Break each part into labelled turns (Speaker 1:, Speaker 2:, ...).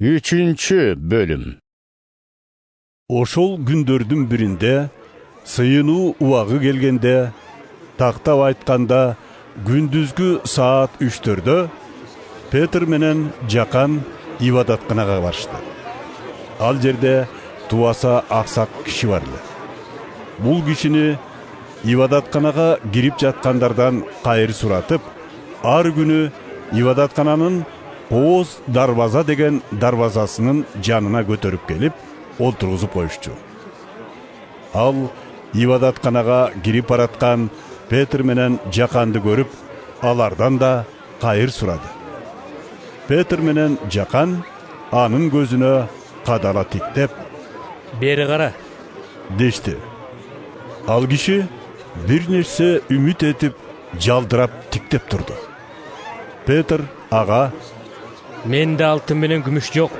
Speaker 1: 3 bölüm.
Speaker 2: Ошол күндөрдүн биринде сыйынуу убагы келгенде, тактап айтканда күндүзгү саат 3-төрдө Петр менен Жакан ибадатканага барышты. Ал жерде туаса аксак киши бар эле. Бул кишини ибадатканага кирип жаткандардан кайыр суратып, ар күнү ибадаткананын Кооз дарбаза деген дарбазасынын жанына көтөрүп келип, олтургузуп коюшчу. Ал ибадатканага кирип бараткан Петр менен Жаканды көрүп, алардан да кайыр сурады. Петр менен Жакан анын көзүнө кадала тиктеп,
Speaker 3: «Бери кара»
Speaker 2: дешти. Ал киши бир нерсе үмүт этип, жалдырап тиктеп турду. Петр ага:
Speaker 3: «Менде алтын менен күмүш жок.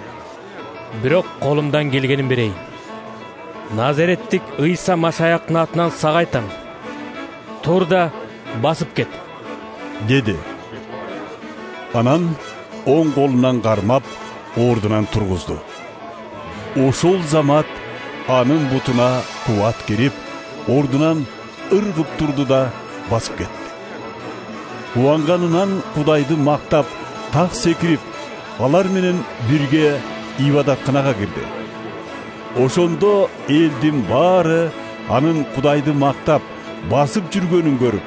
Speaker 3: Бирок колумдан келгенин берейин. Назареттик Ыйса Машаяктын атынан сага айтам. Тур да басып кет»
Speaker 2: деди. Анан оң колунан кармап, ордунан тургузду. Ошол замат анын бутуна кубат кирип, ордунан ыргып турду да басып кетти. Кубанганынан Кудайды мактап, так секирип, алар менен бирге ибадатканага кирди. Ошондо элдин баары анын Кудайды мактап, басып жүргөнүн көрүп,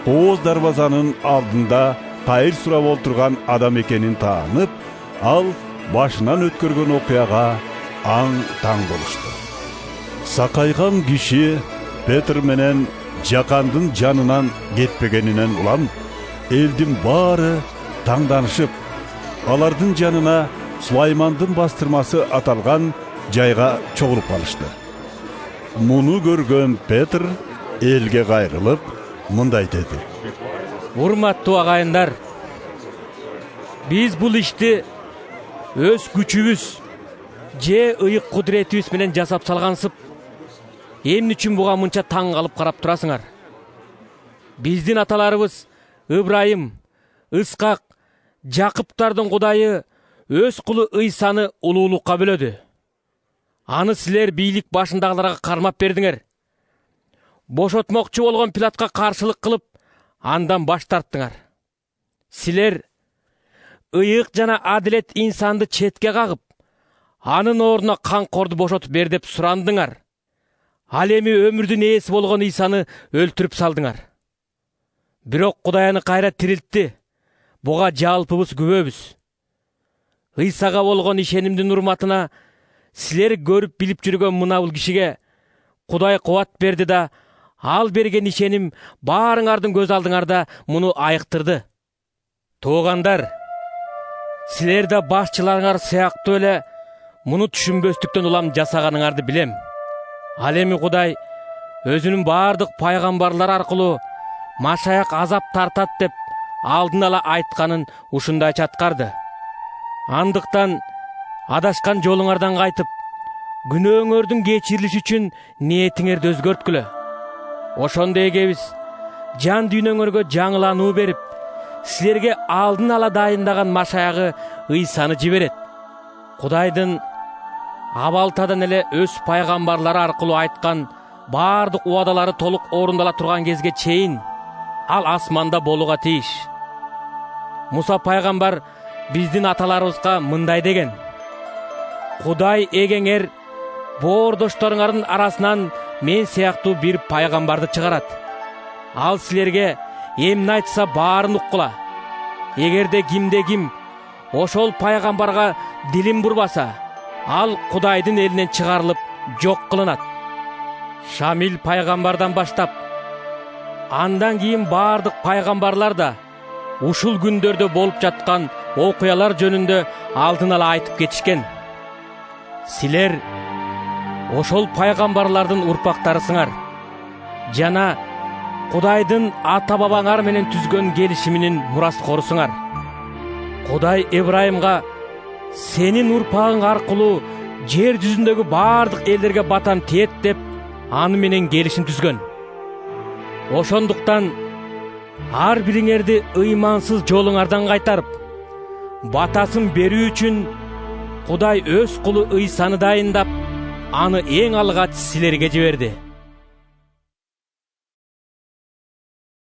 Speaker 2: Кооз дарбазанын алдында кайыр сурап олтурган адам экенин таанып, ал башынан өткөргөн окуяга аң-таң болушту. Сакайган киши Петр менен Жакандын жанынан кетпегенинен улам, элдин баары таңданышып, алардын жанына Сулаймандын бастырмасы аталган жайга чогулуп калышты. Муну көргөн Петр элге кайрылып, мындай деди:
Speaker 3: «Урматтуу агайындар, биз бул ишти өз күчүбүз же ыйык кудуретибиз менен жасап салгансып, эмне үчүн буга мынча таң калып карап турасыңар? Биздин аталарыбыз Ыбрайым, Ыскак, Жакыптардын Кудайы өз кулу Ыйсаны улуулукка бөлөдү. Аны силер бийлик башындагыларга кармап бердиңер. Бошотмокчу болгон Пилатка каршылык кылып, андан баш тарттыңар. Силер ыйык жана адилет инсанды четке кагып, анын ордуна Камкорду бошотуп бер деп сурандыңар. Ал эми өмүрдүн ээси болгон Ыйсаны өлтүрүп салдыңар. Бирок Кудай аны кайра тирилтти. Буга жалпыбыз күбөбүз. Ыйсага болгон ишенимдин урматына силер көрүп билип жүргөн мына бул кишиге Кудай кубат берди да, ал берген ишеним баарыңардын көз алдыңарда муну айыктырды. Туугандар, силер да башчыларыңар сыяктуу эле муну түшүнбөстүктөн улам жасаганыңарды билем. Ал эми Кудай өзүнүн баардык пайгамбарлар аркылуу Машаяк азап тартат деп алдын ала айтканын ушундайча аткарды. Андыктан адашкан жолуңардан кайтып, күнөөңөрдүн кечирилиши үчүн ниетиңерди өзгөрткүлө. Ошондо эгебиз жан дүйнөңөргө жаңылануу берип, силерге алдын ала дайындаган Машаягы Ыйсаны жиберет. Кудайдын абалтадан эле өз пайгамбарлары аркылуу айткан баардык убадалары толук орундала турган кезге чейин ал асманда болууга тийиш. Муса пайгамбар биздин аталарыбызга мындай деген: «Кудай эгеңер боордошторуңардын арасынан мен сыяктуу бир пайгамбарды чыгарат. Ал силерге эмне айтса баарын уккула. Эгерде кимде ким ошол пайгамбарга дилин бурбаса, ал Кудайдын элинен чыгарылып жок кылынат». Шамил пайгамбардан баштап, андан кийин баардык пайгамбарлар да ушул күндөрдө болуп жаткан окуялар жөнүндө алдын ала айтып кетишкен. Силер ошол пайгамбарлардын урпактарысыңар жана Кудайдын ата-бабаңар менен түзгөн келишиминин мураскорусуңар. Кудай Ибрайымга сенин урпагың аркылуу жер жүзүндөгү баардык элдерге батам тиет деп аны менен келишим түзгөн. Ошондуктан ар бириңерди ыймансыз жолуңардан кайтарып, батасын берүү үчүн Кудай өз кулу ыйсаны дайындап, аны эң алгач силерге жиберди.